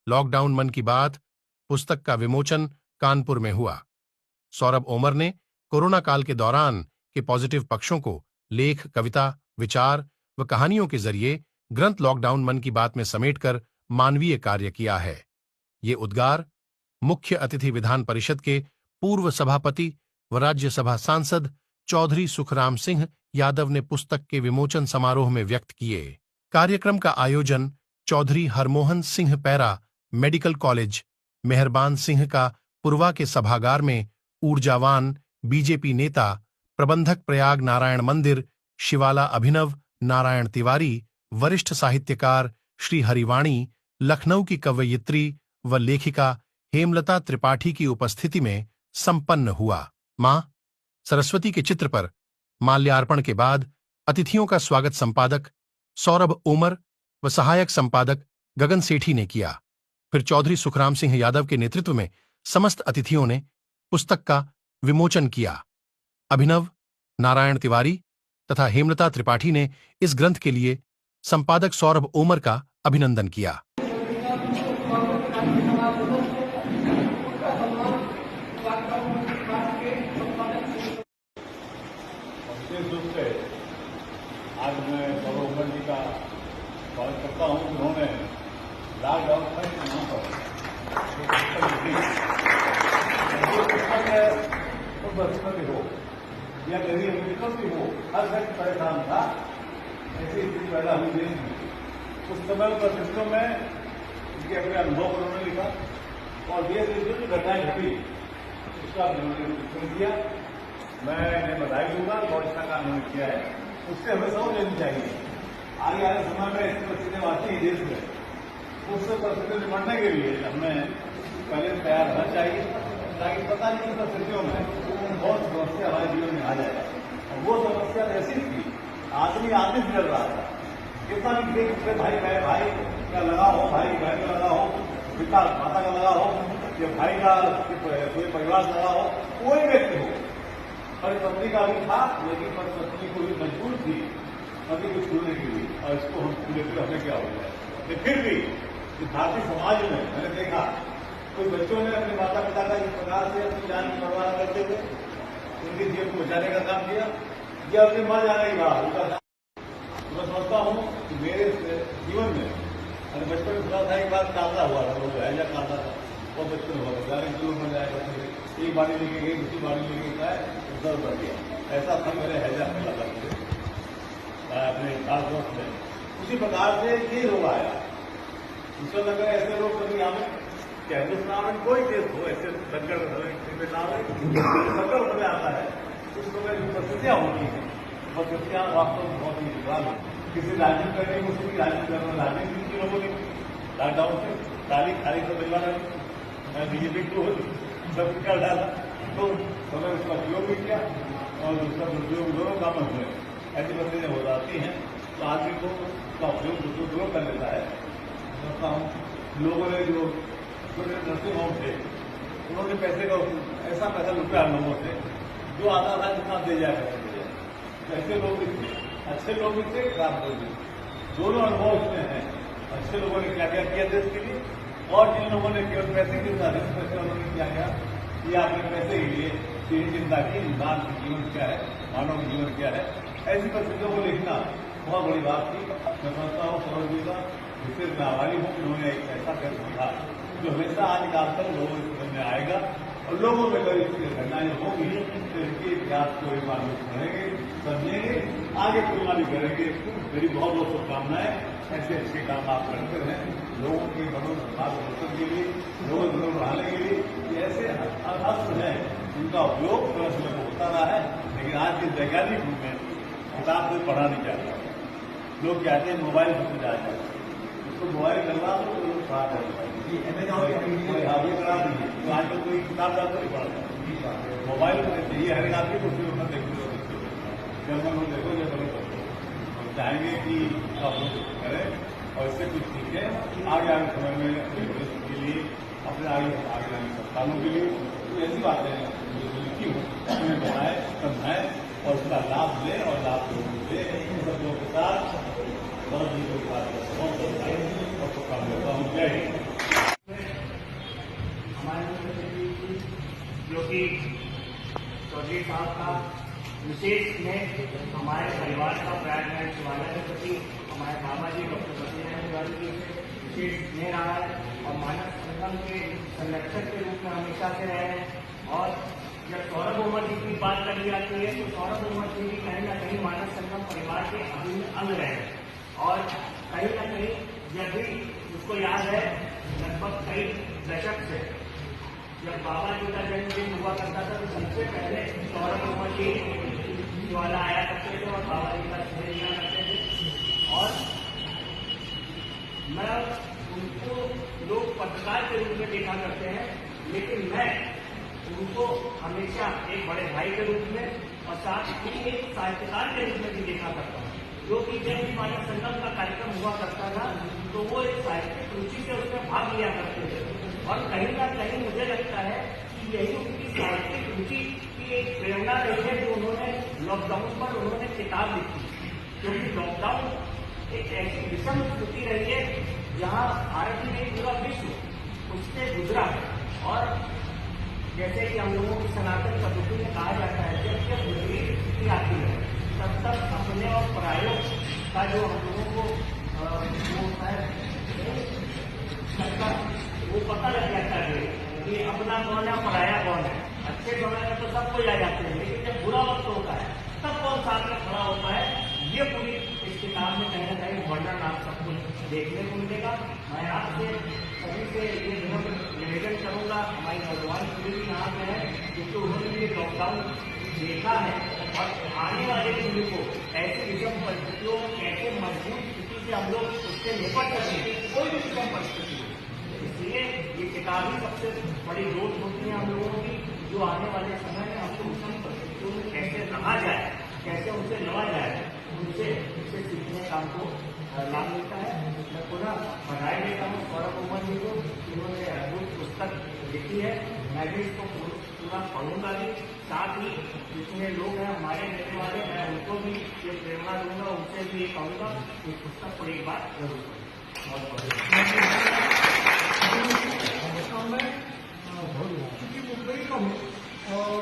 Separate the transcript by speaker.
Speaker 1: Lockdown मन की बात पुस्तक का विमोचन कानपुर में हुआ। सौरभ ओमर ने कोरोना काल के दौरान के पॉजिटिव पक्षों को लेख, कविता, विचार व कहानियों के जरिए ग्रंथ लॉकडाउन मन की बात में समेटकर मानवीय कार्य किया है। ये उद्गार मुख्य अतिथि विधान परिषद के पूर्व सभापति व राज्यसभा सांसद चौधरी सुखराम सिंह यादव ने पुस्तक के विमोचन समारोह में व्यक्त किए। कार्यक्रम का आयोजन Chaudhary Harmohan Singh para medical college, Meharban Singh का पुरवा के सभागार में ऊर्जावान बीजेपी नेता, प्रबंधक प्रयाग नारायण मंदिर, शिवाला अभिनव नारायण तिवारी, वरिष्ठ साहित्यकार श्री हरिवाणी, लखनऊ की कवयित्री व लेखिका हेमलता त्रिपाठी की उपस्थिति में संपन्न हुआ। मां सरस्वती के चित्र पर माल्यार्पण के बाद अतिथियों का स्वागत संपादक सौरभ ओमर व सहायक संपादक गगन सेठी ने किया। फिर चौधरी सुखराम सिंह यादव के नेतृत्व में समस्त अतिथियों ने पुस्तक का विमोचन किया। अभिनव नारायण तिवारी तथा हेमलता त्रिपाठी ने इस ग्रंथ के लिए संपादक सौरभ ओमर का अभिनंदन किया।
Speaker 2: आज मैं सौरभ ओमर जी का स्वागत करता हूँ। उन्होंने लॉकडाउन के नाम पर तो बचपन हो या गरीब अमेरिकन भी हो, हर व्यक्ति परेशान था। ऐसी स्थिति पैदा हुई देश में। उस समय परिस्थितियों में उनके अपने अनुभव पर उन्होंने लिखा और देश में जो घटनाएं घटी उसका उन्होंने किया। मैं इन्हें बधाई दूंगा और इसका काम उन्होंने किया है, उससे हमें समझ लेनी चाहिए। आगे आने समय में ऐसी परिस्थितियां आती है देश में, उससे परिस्थितियों निपटने के लिए हमें पहले तैयार रहना चाहिए, ताकि पता नहीं कि परिस्थितियों में बहुत समस्या हमारे जीवन में आ जाए। और वो समस्या ऐसी थी, आदमी से डर रहा था। कितना भी देख भाई भाई का लगा हो, भाई बहन का लगा हो, पिता माता का लगा हो, या भाई का कोई परिवार का लगा हो, कोई व्यक्ति हो, पत्नी का भी था, लेकिन पत्नी को भी मजबूर थी पति को छूने के लिए, और इसको हम पूरे हमें क्या हो जाए। फिर भी भारतीय समाज में मैंने देखा कोई बच्चों ने अपने माता पिता का इस प्रकार से अपनी जान की परवाह करते हुए उनके जीवन को बचाने का काम किया, या अपने मर जाने के बाद उनका मैं समझता हूँ कि मेरे जीवन में बचपन में थोड़ा सा एक बार कांदा हुआ था, वो हैजा कांदा था, और बचपन हुआ था, जाने के लोग मर जाएगा, एक बाड़ी लेके गई, दूसरी बाड़ी लेके गए, उधर बढ़ गया। ऐसा था मेरे हैजा में लगा अपने खास दोस्त में। उसी प्रकार से ये रोग आया। इसको लगा ऐसे लोग कभी हमें क्या हिंदुस्तान में कोई देश हो ऐसे संकट संकट में आता है, उस समय जो परिस्थितियां होती हैं, परिस्थितियां वास्तव में बहुत ही विकराल है। किसी राजनीति करने को उसकी राजनीति करना, राजनीति की लोगों ने लॉकडाउन से खाली सब परिवार बीजेपी को सब कर डाला, तो समय उसका उपयोग भी किया और उसका दुरुपयोग दोनों काम हुए। ऐसी परिस्थितियां हो जाती हैं तो आदमी को उसका उपयोग दुरुपयोग कर लेता है। समझता हूँ लोगों ने जो नर्सिंग होम थे, उन्होंने पैसे का ऐसा पैसा लुटा लोगों से जो आता था जितना दे जाया करते थे। ऐसे लोग भी थे, अच्छे लोग भी थे, खराब लोग भी, दोनों अनुभव इसमें हैं। अच्छे लोगों ने क्या क्या किया देश के लिए, और जिन लोगों ने केवल पैसे के साथ पैसे उन्होंने क्या किया कि आपने पैसे के लिए यही चिंता की इंसान का जीवन क्या है, मानव जीवन क्या है। ऐसी परिस्थितियों को लिखना बहुत बड़ी बात थी। मैं समझता हूँ सौरभ जी का जिससे मैं आभारी हूँ, उन्होंने एक ऐसा फैसला था जो हमेशा आजकल तक लोगों के समझ में आएगा, और लोगों में कभी इसकी घटनाएं होंगी तो इसके इतिहास को एक बार पढ़ेंगे, समझेंगे, आगे कुर्बानी करेंगे। मेरी बहुत बहुत शुभकामनाएं। ऐसे अच्छे काम आप करते हैं लोगों के मनोरंजन के लिए, लोगों को मनोरंजन बढ़ाने के लिए। ऐसे अस्त्र हैं उनका उपयोग समय समय को होता रहा है, लेकिन आज के वैज्ञानिक रूप में किताब से पढ़ा नहीं जाता। लोग कहते हैं मोबाइल समझ आ जाए, उसको मोबाइल करवा दो तो लोग खराब कर देते हैं। करा दीजिए तो आजकल कोई किताब डालकर नहीं पढ़ता, मोबाइल में चाहिए हर एक आदमी को, उसमें अपना देखो जब लोग देखो जब हम चाहेंगे कि आप लोग करें और इससे कुछ सीखें आगे आने समय में के लिए, अपने आगे आने संस्थानों के लिए। तो ऐसी बातें जो लिखी हो उन्हें बनाए, समझाएं और उसका लाभ लें और लाभ लोगों को दें। इन सब लोगों के साथ बहुत ही बात और काम करता हूँ। जय हिंद।
Speaker 3: कि चौधरी साहब का विशेष स्नेह हमारे परिवार का प्रयाग में शिवालय के प्रति हमारे बाबा जी डॉक्टर सत्यनारायण तिवारी जी से विशेष स्नेह रहा है और मानव संगम के संरक्षक के रूप में हमेशा से रहे हैं। और जब सौरभ ओमर जी की बात करी जाती है तो सौरभ ओमर जी भी कहीं ना कहीं मानव संगम परिवार के अभिन्न अंग रहे हैं और कहीं ना कहीं जब भी उसको याद है लगभग कई दशक से जब बाबा जी का जन्मदिन हुआ करता था तो सबसे पहले सौरभ ओमर जी वाला आया करते थे और बाबा जी का स्नेह लिया करते थे। और मैं उनको लोग पत्रकार के रूप में देखा करते हैं, लेकिन मैं उनको हमेशा एक बड़े भाई के रूप में और साथ ही एक साहित्यकार के रूप में भी देखा करता हूँ, जो कि जब भी मानव संगम का कार्यक्रम हुआ करता था तो वो एक साहित्यिक रुचि से उसमें भाग लिया करते थे। और कहीं ना कहीं मुझे लगता है कि यही उनकी साहित्यिक रुचि की एक प्रेरणा रही है जो उन्होंने लॉकडाउन पर उन्होंने किताब लिखी, क्योंकि लॉकडाउन एक ऐसी विषम स्थिति रही है जहाँ भारत में पूरा विश्व उससे गुजरा है। और जैसे कि हम लोगों की सनातन पद्धति में कहा जाता है जब जब विपरीत स्थिति आती है तब तब अपने और परायों का जो हम लोगों को वो होता है वो पता लग जाता है कि अपना कौन है पराया कौन है। अच्छे समय में तो सब कोई आ जाते हैं, लेकिन जब बुरा वक्त होता है तब कौन साथ में खड़ा होता है, ये पूरी इस किताब में कहीं ना कहीं वर्णन आप सब कुछ देखने को मिलेगा। मैं आपसे सभी से ये निवेदन करूंगा, हमारी नौजवान पीढ़ी भी यहाँ पे है क्योंकि उन्होंने भी लॉकडाउन देखा है और आने वाले पीढ़ी को ऐसी विषम परिस्थितियों में कैसे मजबूत स्थिति से हम लोग उससे निपट सकें, कोई भी विषम परिस्थिति हो। इसलिए ये किताब ही सबसे बड़ी दोस्त होती है हम लोगों की, जो आने वाले समय में हमको विषम परिस्थितियों में कैसे रहा जाए, कैसे उनसे लड़ा जाए, उनसे सीखने का हमको लाभ मिलता है। मैं पुनः बधाई देता हूँ सौरभ ओमर जी को, इन्होंने अद्भुत पुस्तक लिखी है। मैं भी इसको पूरा पढ़ूंगा भी, साथ ही जितने लोग हैं हमारे रहने वाले मैं उनको भी ये प्रेरणा दूंगा, उनसे भी ये कहूँगा कि पुस्तक पर एक बार जरूर पढ़ें। बहुत बहुत